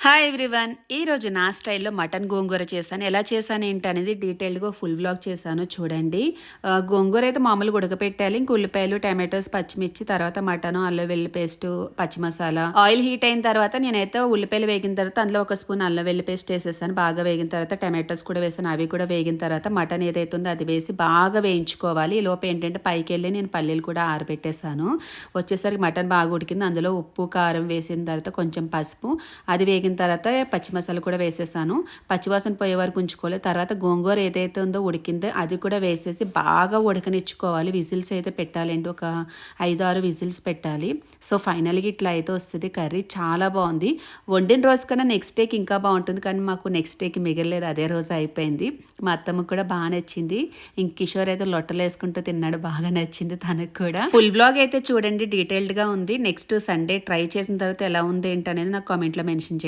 Hi everyone. ఈరోజు నా స్టైల్లో మటన్ గోంగూర చేశాను. ఎలా చేశాను ఏంటి అనేది డీటెయిల్డ్గా ఫుల్ వ్లాగ్ చేశాను చూడండి. గోంగూర అయితే మామూలుగా ఉడకపెట్టాలి. ఇంక ఉల్లిపాయలు, టమాటోస్, పచ్చిమిర్చి, తర్వాత మటన్, అల్లం వెల్లుల్లి పేస్ట్, పచ్చి మసాలా. ఆయిల్ హీట్ అయిన తర్వాత నేనైతే ఉల్లిపాయలు వేగిన తర్వాత అందులో ఒక స్పూన్ అల్లం వెల్లుల్లి పేస్ట్ వేసేసాను. బాగా వేగిన తర్వాత టమాటోస్ కూడా వేసాను. అవి కూడా వేగిన తర్వాత మటన్ ఏదైతే ఉందో అది వేసి బాగా వేయించుకోవాలి. ఈ లోపు ఏంటంటే పైకి వెళ్ళి నేను పల్లీలు కూడా ఆరబెట్టేశాను. వచ్చేసరికి మటన్ బాగా ఉడికింది. అందులో ఉప్పు, కారం వేసిన తర్వాత కొంచెం పసుపు, అది వేగిన తర్వాత పచ్చి మసాలా కూడా వేసేసాను. పచ్చివాసన పోయే వరకు ఉంచుకోవాలి. తర్వాత గోంగూర ఏదైతే ఉందో ఉడికిందో అది కూడా వేసేసి బాగా ఉడకనిచ్చుకోవాలి. విజిల్స్ అయితే పెట్టాలండి, ఒక 5-6 విజిల్స్ పెట్టాలి. సో ఫైనల్గా ఇట్లా అయితే వస్తుంది. కర్రీ చాలా బాగుంది. వండిన రోజు కన్నా నెక్స్ట్ డేకి ఇంకా బాగుంటుంది, కానీ మాకు నెక్స్ట్ డేకి మిగలేదు, అదే రోజు అయిపోయింది. మా అత్తమ్మకు కూడా బాగా నచ్చింది. ఇంక కిషోర్ అయితే లొట్టలు వేసుకుంటూ తిన్నాడు, బాగా నచ్చింది తనకు కూడా. ఫుల్ బ్లాగ్ అయితే చూడండి, డీటెయిల్డ్గా ఉంది. నెక్స్ట్ సండే ట్రై చేసిన తర్వాత ఎలా ఉంది ఏంటనేది నాకు కామెంట్లో మెన్షన్ చేయండి.